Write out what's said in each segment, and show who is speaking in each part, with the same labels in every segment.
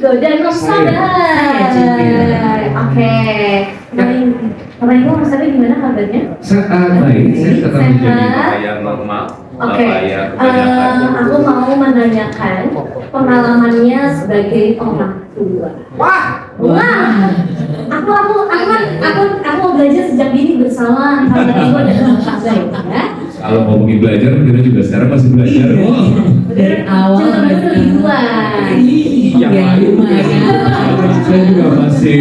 Speaker 1: Ringo dan Nursaday. Oke. Kemarin itu Nursaday gimana kabarnya?
Speaker 2: Baik, saya tetap menjadi
Speaker 3: Bapak yang normal.
Speaker 1: Oke.
Speaker 3: Bapak yang kebanyakan.
Speaker 1: Aku mau menanyakan pengalamannya sebagai orang tua.
Speaker 2: Wah,
Speaker 1: Aku mau belajar sejak dini bersama Ringo dan Nursaday, ya.
Speaker 2: kalau ngomongin belajar, kita juga sekarang masih belajar.
Speaker 4: Dari awal
Speaker 1: Cuma baru ribuan.
Speaker 2: Yang lain, saya juga masih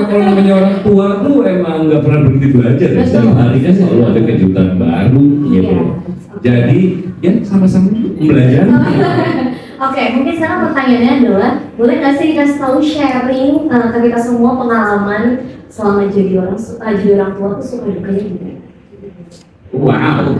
Speaker 2: kalau namanya orang tua tuh emang nggak pernah berhenti belajar. Ya. Setiap hari kan selalu ada kejutan baru gitu. Jadi ya sama-sama belajar.
Speaker 1: Oke, mungkin sekarang pertanyaannya adalah, boleh nggak sih dikasih tahu sharing ke kita semua pengalaman selama jadi orang tua tuh suka dukanya gimana?
Speaker 2: Wow,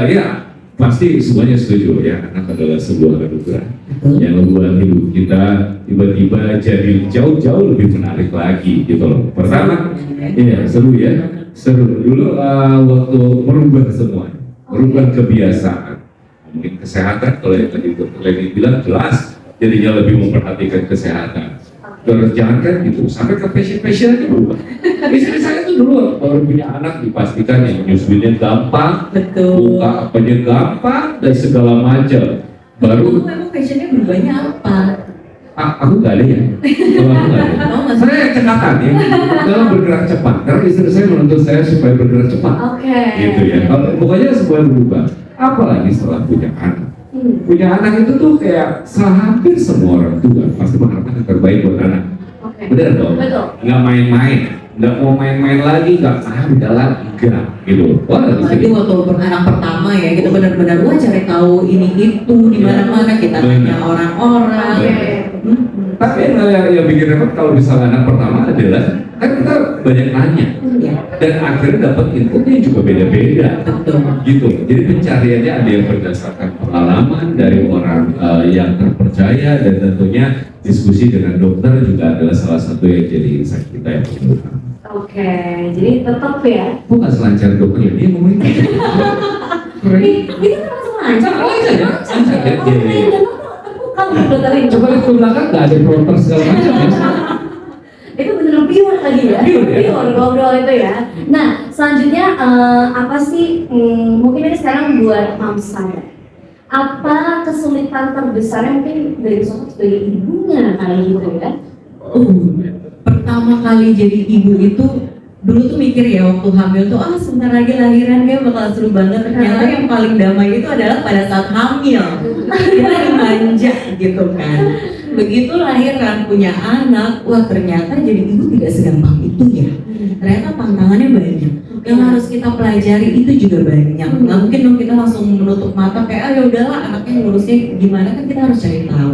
Speaker 2: ya pasti semuanya setuju ya, anak adalah sebuah anugerah yang membuat hidup kita tiba-tiba jadi jauh-jauh lebih menarik lagi gitu loh. Pertama, iya seru ya, seru dulu waktu merubah semua, merubah kebiasaan, mungkin kesehatan kalau yang tadi Dr. Lenny bilang jelas, jadinya lebih memperhatikan kesehatan. Terus jangan kan gitu, sampai ke passion-passionnya berubah. Istri saya tuh dulu baru punya anak dipastikan yang nyusuinnya gampang, buka apanya gampang dan segala macam. Baru
Speaker 4: emang fashionnya berubahnya apa?
Speaker 2: aku nggak ada ya. Kalau aku nggak ada. Saya cekatan ya, dalam bergerak cepat. Karena istri saya menuntut saya supaya bergerak cepat.
Speaker 1: Oke.
Speaker 2: Gitu ya. Pokoknya semuanya berubah. Apalagi setelah punya anak. Punya anak itu tuh kayak hampir semua orang tua pasti mengharapkan yang terbaik buat anak.
Speaker 1: Oke.
Speaker 2: Benar dong?
Speaker 1: Betul.
Speaker 2: Nggak main-main, nggak mau main-main lagi, nggak udah lagi, enggak gitu. Wah,
Speaker 4: Apalagi waktu anak pertama ya, kita benar-benar cari tahu ini itu di mana-mana, kita tanya orang-orang.
Speaker 1: Oke.
Speaker 2: Tapi yang bikin repot kalau misalnya anak pertama adalah kan kita banyak nanya
Speaker 4: Ya,
Speaker 2: dan akhirnya dapat inputnya juga beda-beda.
Speaker 4: betul.
Speaker 2: Gitu. Jadi pencariannya ada yang berdasarkan pengalaman dari orang yang terpercaya dan tentunya diskusi dengan dokter juga adalah salah satu yang jadi insight kita yang pertama.
Speaker 1: Oke, jadi tetap ya.
Speaker 2: Bukan selancar dokter ya, dia ngomongin
Speaker 1: Itu kan langsung lancar.
Speaker 2: lancar ya, lancar ya.
Speaker 1: Oh,
Speaker 2: Iya.
Speaker 1: kamu dokter ini.
Speaker 2: Coba lihat ke belakang nggak ada proper segala macam ya.
Speaker 1: Itu bener pure tadi ya.
Speaker 2: Pure ya?
Speaker 1: Pure ngobrol itu ya. Nah, selanjutnya apa sih mungkin ini sekarang buat Mam saya. Apa kesulitan terbesarnya mungkin dari sosok sebagai ibunya kali gitu ya?
Speaker 4: Pertama kali jadi ibu itu dulu tuh mikir ya waktu hamil tuh sebentar lagi lahiran dia bakal seru banget. Ternyata yang paling damai itu adalah pada saat hamil. Kita dimanja gitu kan. Begitu lahiran punya anak, wah ternyata jadi ibu tidak segampang itu ya. Ternyata tantangannya banyak. Yang harus kita pelajari itu juga banyak. Nggak mungkin dong kita langsung menutup mata kayak ya udahlah anaknya ngurusnya gimana, kan kita harus cari tahu.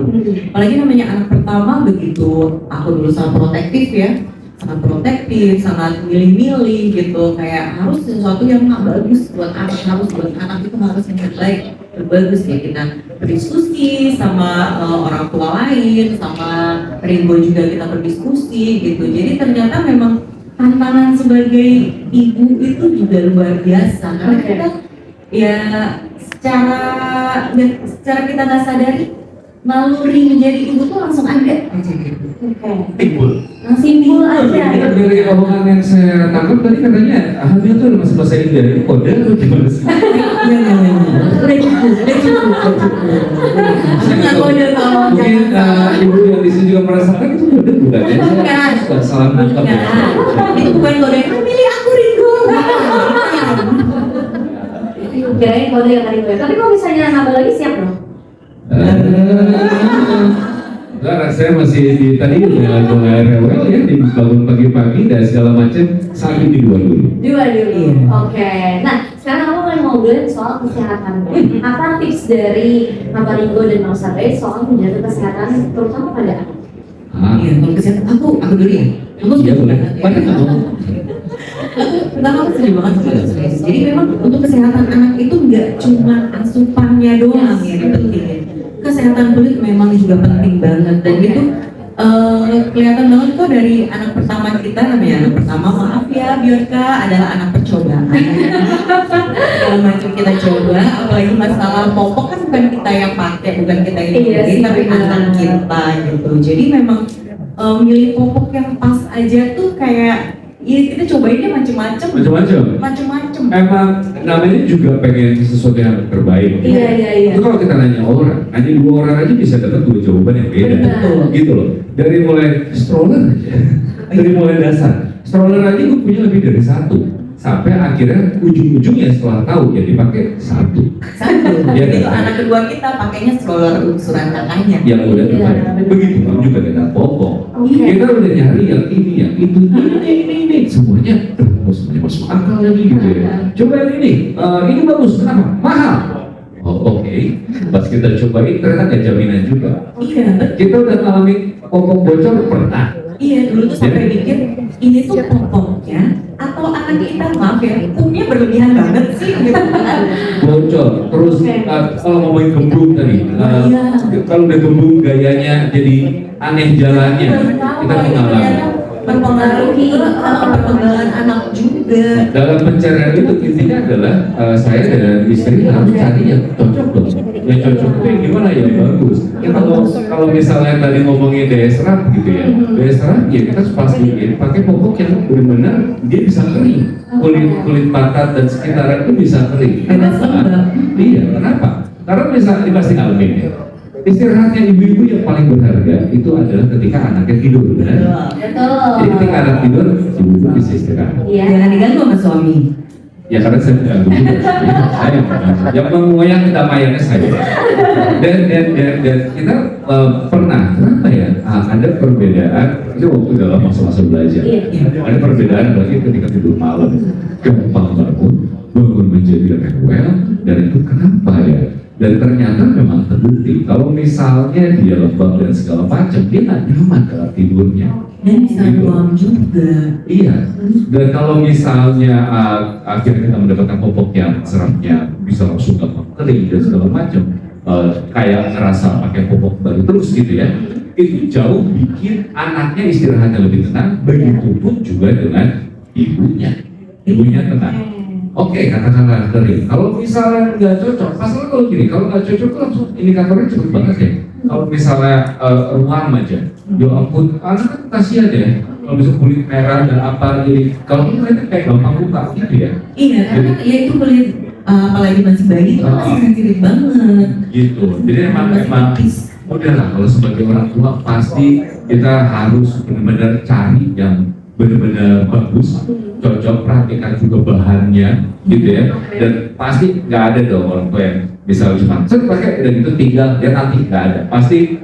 Speaker 4: Apalagi namanya anak pertama begitu. Aku dulu sangat protektif ya. Sangat protektif, sangat milih-milih gitu, kayak harus sesuatu yang bagus buat anak, harus buat anak itu harus yang terbaik, terbagus ya. Kita berdiskusi sama orang tua lain, sama Ringo juga kita berdiskusi gitu. Jadi ternyata memang tantangan sebagai ibu itu juga luar biasa karena kita ya secara kita nggak sadari naluri menjadi ibu tuh langsung ada aja gitu.
Speaker 2: Timbul.
Speaker 1: Simbol aja.
Speaker 2: Dari omongan yang saya tangkap tadi katanya hamil tuh masih bahasa India, ini kode atau gimana sih?
Speaker 4: Udah cukup. Aku nggak kode kalau
Speaker 2: Mungkin ibu yang di sini juga merasakan itu kode bukan ya?
Speaker 4: Bukan.
Speaker 2: Sudah salah nangkap ya.
Speaker 4: itu bukan kode yang milih aku Ringo.
Speaker 1: Kirain kode yang tadi gue. Tapi kalau misalnya nambah lagi siap dong.
Speaker 2: Karena saya masih di tadi dengan rewel ya, dibangun pagi-pagi dan segala macam, sakit di dua dulu.
Speaker 1: Dua dulu. Oke. Nah, sekarang aku mau ngobrolin soal kesehatan. Apa tips dari Bapak Ringo dan Mang Sabai soal menjaga kesehatan terutama pada anak?
Speaker 4: Iya, kalau kesehatan aku dulu ya. Aku
Speaker 2: Iya boleh.
Speaker 4: banget ya.
Speaker 2: Pada kamu.
Speaker 4: Pertama aku setuju banget sama dokter. Jadi memang untuk kesehatan anak itu nggak cuma asupannya doang ya yang penting. Kesehatan kulit memang juga penting banget dan itu kelihatan banget kok dari anak pertama kita, namanya anak pertama, maaf ya Bjorka, adalah anak percobaan. Kalau macam kita coba, apalagi masalah popok kan bukan kita yang pakai, bukan kita yang
Speaker 1: Iya
Speaker 4: beli,
Speaker 1: sih,
Speaker 4: tapi
Speaker 1: benar.
Speaker 4: anak kita gitu. Jadi memang milih popok yang pas aja tuh kayak, ya kita cobainnya macem-macem. Macem-macem.
Speaker 2: Emang namanya juga pengen sesuatu yang terbaik.
Speaker 1: Iya.
Speaker 2: Itu kalau kita nanya dua orang aja bisa dapat dua jawaban yang beda.
Speaker 1: Betul.
Speaker 2: Gitu loh. Dari mulai stroller aja, dari mulai dasar. Stroller aja gue punya lebih dari satu. Sampai akhirnya ujung-ujungnya setelah tahu ya dipakai satu. Iya
Speaker 4: Itu
Speaker 2: kan?
Speaker 4: anak kedua kita pakainya stroller ukuran kakaknya.
Speaker 2: Yang udah
Speaker 1: Iya.
Speaker 2: terbaik. Begitu pun juga dengan popok.
Speaker 1: Oke.
Speaker 2: Kita udah nyari yang ini, yang itu, ini, semuanya masuk akal lagi gitu ya. Coba yang ini bagus, kenapa? Mahal. Oh oke, pas kita cobain ternyata ada jaminan juga.
Speaker 4: Iya,
Speaker 2: Kita udah ngalamin popok bocor pernah.
Speaker 4: iya dulu tuh sampai mikir ini tuh popoknya atau anak kita, maaf ya, punya berlebihan banget sih gitu kan.
Speaker 2: Bocor, terus
Speaker 1: Oke.
Speaker 2: kalau ngomongin gembung tadi,
Speaker 4: Iya.
Speaker 2: kalau udah gembung gayanya jadi aneh jalannya, kita mengalami.
Speaker 4: Berpengaruhi perkembangan anak juga.
Speaker 2: Dalam pencarian itu intinya adalah saya dan istri harus cari yang cocok dong. Yang cocok itu yang gimana ya bagus. Ya, kalau misalnya tadi ngomongin daya serap gitu ya, daya serap ya kita pastiin pakai popok yang benar-benar dia bisa kering. Kulit pantat dan sekitaran itu bisa kering.
Speaker 4: Bebas lembab.
Speaker 2: Iya, kenapa? Karena misalnya pasti ngalamin ya. Istirahatnya ibu-ibu yang paling berharga itu adalah ketika anaknya tidur, benar?
Speaker 1: Betul.
Speaker 2: Jadi ketika anak tidur, ibu bisa istirahat.
Speaker 1: Iya.
Speaker 4: Jangan diganggu sama suami.
Speaker 2: Ya karena saya tidak juga. Saya yang mengoyak kedamaiannya saya. Dan kita pernah kenapa ya ada perbedaan itu waktu dalam masa-masa belajar.
Speaker 1: Iya.
Speaker 2: Ada perbedaan lagi ketika tidur malam. Gampang bangun menjadi rewel dan itu kenapa ya? Dan ternyata memang terbukti kalau misalnya dia lembab dan segala macam dia nggak nyaman dalam tidurnya.
Speaker 4: Dan bisa ruang juga.
Speaker 2: Iya, dan kalau misalnya akhirnya kita mendapatkan popok yang serapnya bisa langsung gampang kering dan segala macam, kayak ngerasa pakai popok baru terus gitu ya, itu jauh bikin anaknya istirahatnya lebih tenang, begitupun juga dengan ibunya tenang. Oke, katakanlah kering. Kalau misalnya nggak cocok, masalah kalau gini, kalau nggak cocok tuh langsung indikatornya cepet banget ya. Kalau misalnya ruam aja, ya ampun, anak kan kasihan ya. Kalau bisa kulit merah dan apa jadi, kalau mereka kayak gampang buka gitu ya.
Speaker 4: Iya, karena ya itu kulit apalagi masih bayi itu kan masih sensitif banget.
Speaker 2: Gitu. Jadi emang udahlah kalau sebagai orang tua pasti kita harus benar-benar cari yang benar-benar bagus, cocok, perhatikan juga bahannya gitu ya. Dan pasti nggak ada dong orang tua yang misalnya cuma set pakai dan itu tinggal ya nanti, nggak ada. Pasti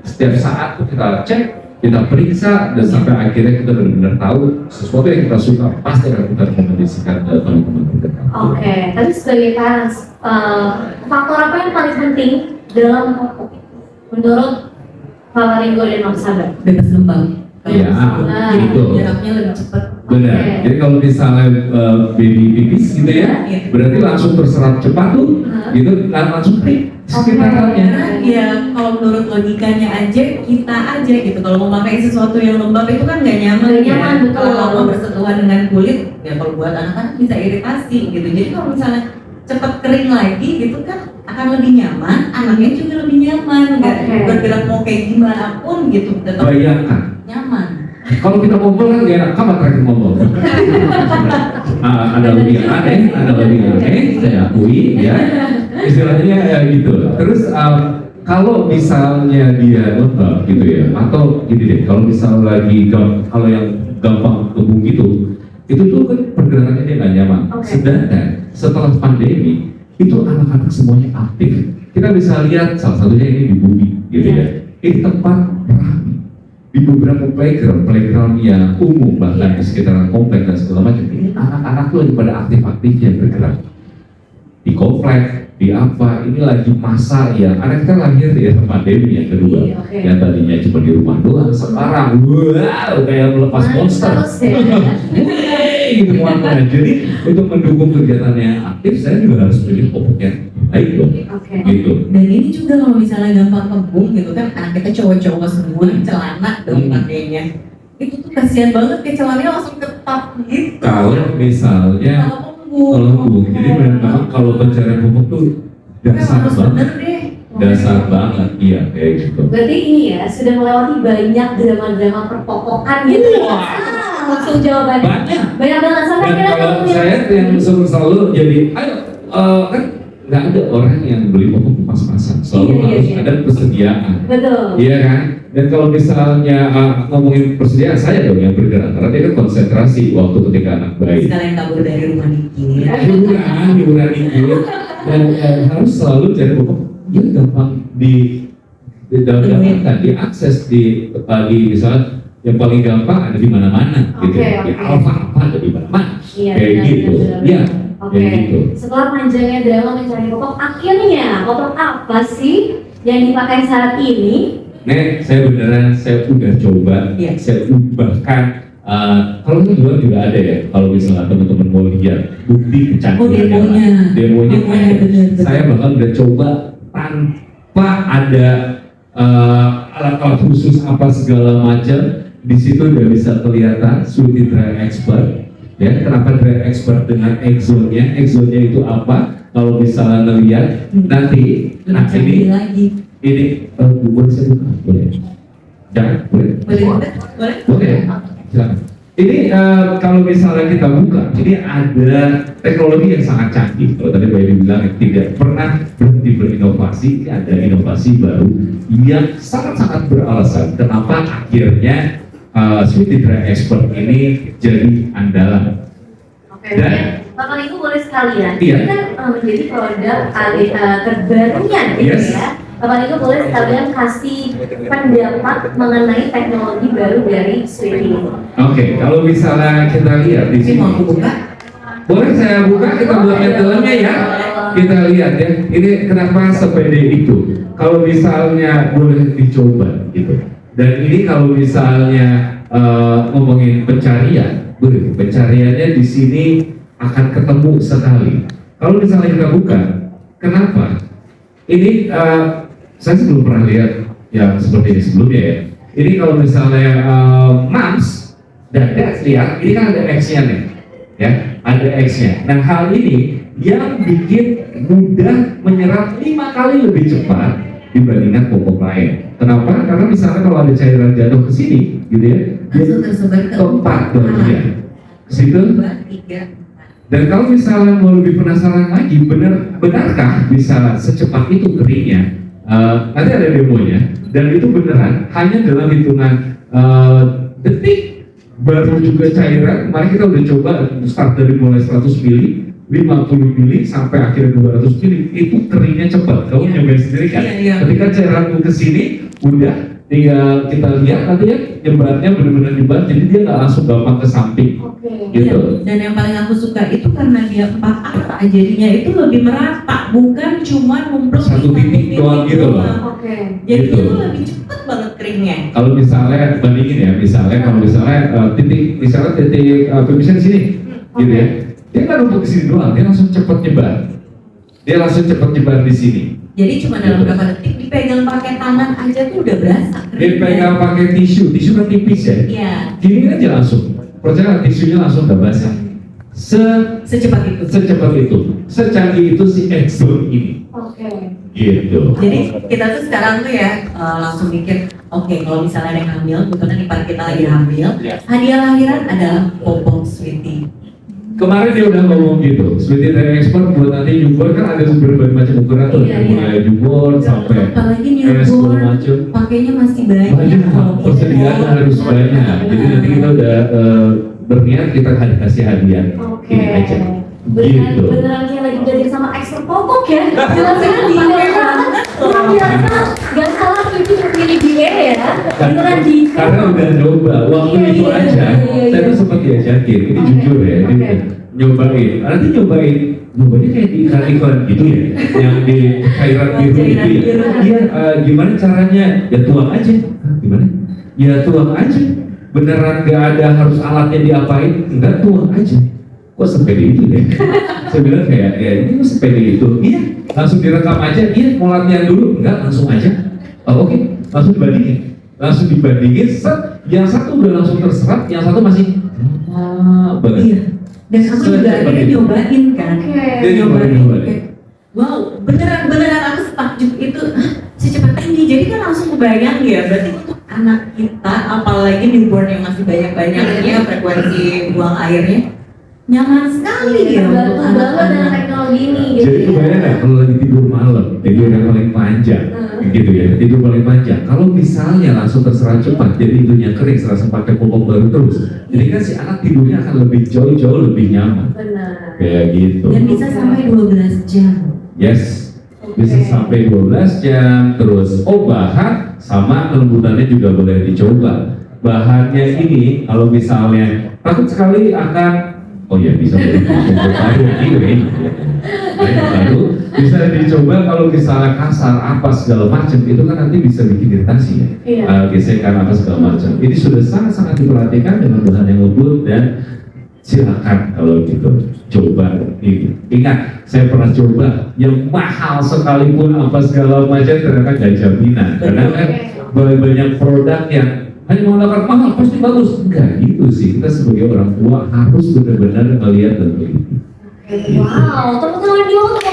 Speaker 2: setiap saat tuh kita cek, kita periksa dan sampai akhirnya kita benar-benar tahu sesuatu yang kita suka pasti akan kita rekomendasikan ke teman-teman kita.
Speaker 1: Oke, tapi sebagai parents, faktor apa yang paling penting dalam popok menurut Pak Ringo dan Mas Sabar?
Speaker 4: Bebas lembab.
Speaker 2: Iya, gitu.
Speaker 4: Jaraknya lebih cepat.
Speaker 2: Benar.
Speaker 1: Oke.
Speaker 2: Jadi kalau misalnya baby pipis gitu ya,
Speaker 4: Iya.
Speaker 2: berarti langsung terserap cepat tuh, gitu, langsung kering sekitarannya.
Speaker 4: Karena ya kalau menurut logikanya aja kita aja gitu, kalau mau pakai sesuatu yang lembab itu kan nggak nyaman.
Speaker 1: Nggak
Speaker 4: ya.
Speaker 1: nyaman, betul.
Speaker 4: Kalau lama bersentuhan dengan kulit ya kalau buat anak-anak bisa iritasi gitu. Jadi kalau misalnya cepat kering lagi gitu kan akan lebih nyaman, anaknya juga lebih nyaman, nggak
Speaker 1: Oke.
Speaker 4: bergerak mau kayak gimana pun gitu, tetap
Speaker 2: Bayangkan,
Speaker 4: nyaman.
Speaker 2: kalau kita ngobrol kan gak enak, kapan terakhir ngomong? Ada lebih yang aneh, saya akui ya. Istilahnya ya gitu. Terus kalau misalnya dia lembab gitu ya, atau gini deh, kalau misalnya lagi kalau yang gampang kembung gitu, itu tuh kan pergerakannya dia nggak nyaman.
Speaker 1: Oke.
Speaker 2: Sedangkan setelah pandemi itu anak-anak semuanya aktif. Kita bisa lihat salah satunya ini di Bumi gitu ya. Ini tempat ramai. Di beberapa playground yang umum bahkan di sekitaran komplek dan segala macam ini anak-anak tuh lagi pada aktif-aktifnya bergerak di komplek, di apa, ini lagi masa ya anak kita lahir di era pandemi yang kedua.
Speaker 1: Iya, oke.
Speaker 2: Yang tadinya cuma di rumah doang, sekarang wow kayak melepas monster.
Speaker 1: Terus ya.
Speaker 2: Wey, gitu, teman-teman. Jadi untuk mendukung kegiatan yang aktif saya juga harus pilih popok yang baik dong.
Speaker 1: Oke.
Speaker 2: Gitu.
Speaker 4: Dan ini juga kalau misalnya gampang kembung gitu kan, anak kita cowok-cowok semua, celana dong pakainya. Itu tuh kasihan banget, kayak celananya langsung ketat gitu.
Speaker 2: Kalau misalnya kalau kembung, jadi memang kalau pencarian pupuk tuh dasar
Speaker 4: harus
Speaker 2: banget.
Speaker 4: bener deh.
Speaker 2: Dasar banget, iya kayak gitu.
Speaker 1: Berarti ini ya sudah melewati banyak drama-drama perpokokan gitu ya. Langsung jawabannya.
Speaker 2: Banyak.
Speaker 1: Banyak banget sampai
Speaker 2: Dan
Speaker 1: kira
Speaker 2: kalau saya yang suruh selalu jadi, ayo kan nggak ada orang yang beli pupuk pas-pasan, selalu
Speaker 1: Iya,
Speaker 2: harus
Speaker 1: iya.
Speaker 2: ada persediaan.
Speaker 1: Betul.
Speaker 2: Iya kan? Dan kalau misalnya ngomongin persediaan, saya dong yang bergerak karena dia kan konsentrasi waktu ketika anak bayi.
Speaker 4: Sekalian kabur dari rumah dikit.
Speaker 2: Hiburan dikit. Dan harus selalu cari pupuk yang gampang didapatkan, diakses di misalnya yang paling gampang ada di mana-mana gitu.
Speaker 1: Oke.
Speaker 2: Di Alfa ada di mana-mana.
Speaker 1: Iya,
Speaker 2: Kayak
Speaker 1: benar,
Speaker 2: gitu.
Speaker 1: benar,
Speaker 2: Iya.
Speaker 1: Oke.
Speaker 2: Kayak gitu.
Speaker 1: Setelah panjangnya drama mencari pupuk, akhirnya pupuk apa sih yang dipakai saat ini?
Speaker 2: Nek, saya beneran, saya udah coba,
Speaker 4: Iya.
Speaker 2: saya bahkan kalau di luar juga ada ya, kalau misalnya teman-teman mau lihat bukti kecanggihannya, demonya ada.
Speaker 4: bener.
Speaker 2: Saya bahkan udah coba tanpa ada alat-alat khusus apa segala macam, di situ udah bisa kelihatan Sweety Dry Expert. Ya, kenapa Dry Expert dengan Exxonnya itu apa? Kalau misalnya ngelihat nanti, nah
Speaker 4: Lebih lagi.
Speaker 2: ini boleh saya buka? Boleh? Jangan? Boleh?
Speaker 4: Boleh?
Speaker 2: Boleh ya? Silakan. Ini kalau misalnya kita buka, ini ada teknologi yang sangat canggih. Kalau tadi Mbak Edi bilang tidak pernah berhenti berinovasi, ini ada inovasi baru yang sangat-sangat beralasan. Kenapa akhirnya Sweety Dry Expert ini jadi andalan?
Speaker 1: Oke.
Speaker 2: Dan-
Speaker 1: Bapak Ibu boleh sekalian.
Speaker 2: Iya.
Speaker 1: Ini kan menjadi produk terbarunya gitu
Speaker 2: Yes.
Speaker 1: ya. Bapak Ibu boleh sekalian kasih pendapat mengenai teknologi baru dari Sweety.
Speaker 2: Oke, kalau misalnya kita lihat di
Speaker 4: Ini
Speaker 2: sini,
Speaker 4: mau aku buka?
Speaker 2: boleh saya buka, kita buat metodenya ya. Kita lihat ya, ini kenapa sepede itu. Kalau misalnya boleh dicoba gitu. Dan ini kalau misalnya ngomongin pencarian, boleh pencariannya di sini akan ketemu sekali. Kalau misalnya kita buka, kenapa? Ini saya belum pernah lihat yang seperti ini sebelumnya ya. Ini kalau misalnya moms dan dad lihat, ini kan ada X-nya nih, ya, ada X-nya. Nah hal ini yang bikin mudah menyerap 5 kali lebih cepat dibandingkan pupuk lain. Kenapa? Karena misalnya kalau ada cairan jatuh ke sini, gitu ya,
Speaker 4: Langsung tersebar ke
Speaker 2: 4 bagian, ke situ.
Speaker 4: 2, 3.
Speaker 2: Dan kalau misalnya mau lebih penasaran lagi, benarkah bisa secepat itu keringnya? Nanti ada demonya, dan itu beneran hanya dalam hitungan detik baru juga cairan. Kemarin kita udah coba start dari mulai 100 mili, 50 mili sampai akhirnya 200 mili, itu keringnya cepat. Kamu
Speaker 4: Iya.
Speaker 2: nyobain sendiri kan?
Speaker 4: Iya.
Speaker 2: Ketika cairan ke sini, udah tinggal kita lihat nanti ya nyebarnya benar-benar nyebar, jadi dia nggak langsung gampang ke samping.
Speaker 1: Oke.
Speaker 2: Gitu.
Speaker 4: Iya, dan yang paling aku suka itu karena dia 4 arah, jadinya itu lebih merata, bukan cuma numpuk
Speaker 2: Satu
Speaker 4: di
Speaker 2: titik doang gitu loh.
Speaker 1: Oke.
Speaker 4: Jadi
Speaker 2: Gitu.
Speaker 4: itu lebih cepat banget keringnya.
Speaker 2: Kalau misalnya bandingin ya, misalnya kalau misalnya titik pemisah di sini, gitu ya, dia nggak numpuk di sini doang, dia langsung cepat nyebar, di sini.
Speaker 4: Jadi cuma dalam beberapa detik dipegang pakai tangan aja tuh udah berasa.
Speaker 2: Dia pegang pakai tisu kan tipis ya,
Speaker 4: Iya,
Speaker 2: gini aja langsung, percaya tisunya langsung udah basah.
Speaker 4: secepat itu.
Speaker 2: Secepat itu, secanggih itu si Exxon ini,
Speaker 1: Oke.
Speaker 2: gitu.
Speaker 4: Jadi kita tuh sekarang tuh ya langsung mikir, oke kalau misalnya ada yang hamil, kebetulan ipar kita lagi hamil, hadiah lahiran adalah popok Sweety.
Speaker 2: Kemarin dia udah ngomong gitu, Sweety Dry Expert buat nanti newborn kan ada berbagai macam ukuran tuh,
Speaker 1: Iya,
Speaker 2: mulai newborn sampai
Speaker 4: Apalagi
Speaker 2: segala
Speaker 4: newborn,
Speaker 2: macam.
Speaker 4: pakainya masih banyak.
Speaker 2: Banyak, persediaan harus banyak. Jadi nanti kita udah berniat kita kasih hadiah
Speaker 1: Oke.
Speaker 2: ini aja.
Speaker 1: Beneran,
Speaker 2: Gitu.
Speaker 1: beneran kayak lagi belajar sama expert pokok ya. Jelasnya detail banget. Luar biasa. Gak salah Sweety memilih dia ya. Beneran detail.
Speaker 2: Karena udah nyoba, waktu
Speaker 1: Iya,
Speaker 2: itu
Speaker 1: iya,
Speaker 2: aja,
Speaker 1: iya,
Speaker 2: saya
Speaker 1: iya.
Speaker 2: tuh sempat diajakin, ini
Speaker 1: Oke,
Speaker 2: jujur ya, ini
Speaker 1: oke.
Speaker 2: nyobain. Nanti nyobainnya kayak di iklan gitu ya, yang di cairan biru itu ya.
Speaker 4: biru.
Speaker 2: Iya, gimana caranya? Ya tuang aja. Hah, gimana? Ya tuang aja. Beneran gak ada harus alatnya diapain? Enggak, tuang aja. kok sepede itu deh. Saya bilang kayak, ya ini kok sepede itu. Iya, langsung direkam aja. Iya, mau latihan dulu? Enggak, langsung aja. Oh, oke, langsung dibandingin. Set, yang satu udah langsung terserap, yang satu masih banget.
Speaker 4: Iya. Dan aku juga akhirnya nyobain kan.
Speaker 1: Oke.
Speaker 4: Nyobain.
Speaker 2: Nyobain.
Speaker 4: Kayak, wow, beneran aku setakjub itu secepat ini. Jadi kan langsung kebayang ya. Berarti untuk anak kita, apalagi newborn yang masih banyak-banyaknya frekuensi buang airnya, nyaman sekali ya untuk
Speaker 1: Bantu banget dengan
Speaker 4: anak-anak.
Speaker 1: teknologi ini gitu.
Speaker 2: Jadi kebayang nggak kalau lagi tidur malam, tidur yang paling panjang, gitu ya, tidur paling panjang. Kalau misalnya langsung terserap cepat, jadi hidungnya kering, serasa pakai popok baru terus. Jadi kan si anak tidurnya akan lebih jauh lebih nyaman,
Speaker 1: Benar.
Speaker 2: kayak gitu.
Speaker 4: Dan bisa sampai 12 jam.
Speaker 2: Yes, bisa sampai 12 jam terus. Oh, bahan sama kelembutannya juga boleh dicoba. Bahannya ini kalau misalnya takut sekali akan, oh ya bisa baru anyway, baru bisa dicoba. Kalau misalnya kasar apa segala macam itu kan nanti bisa bikin iritasi ya,
Speaker 1: Iya.
Speaker 2: gesekan apa segala macam. Ini sudah sangat diperhatikan dengan bahan yang lembut dan silakan kalau gitu coba ini. Ingat, saya pernah coba yang mahal sekalipun apa segala macam ternyata nggak jaminan. Karena kan banyak produk yang hanya mengatakan mahal pasti bagus, enggak gitu sih. Kita sebagai orang tua harus benar-benar melihat dan teliti.
Speaker 1: Wow, tepuk tangan dulu untuk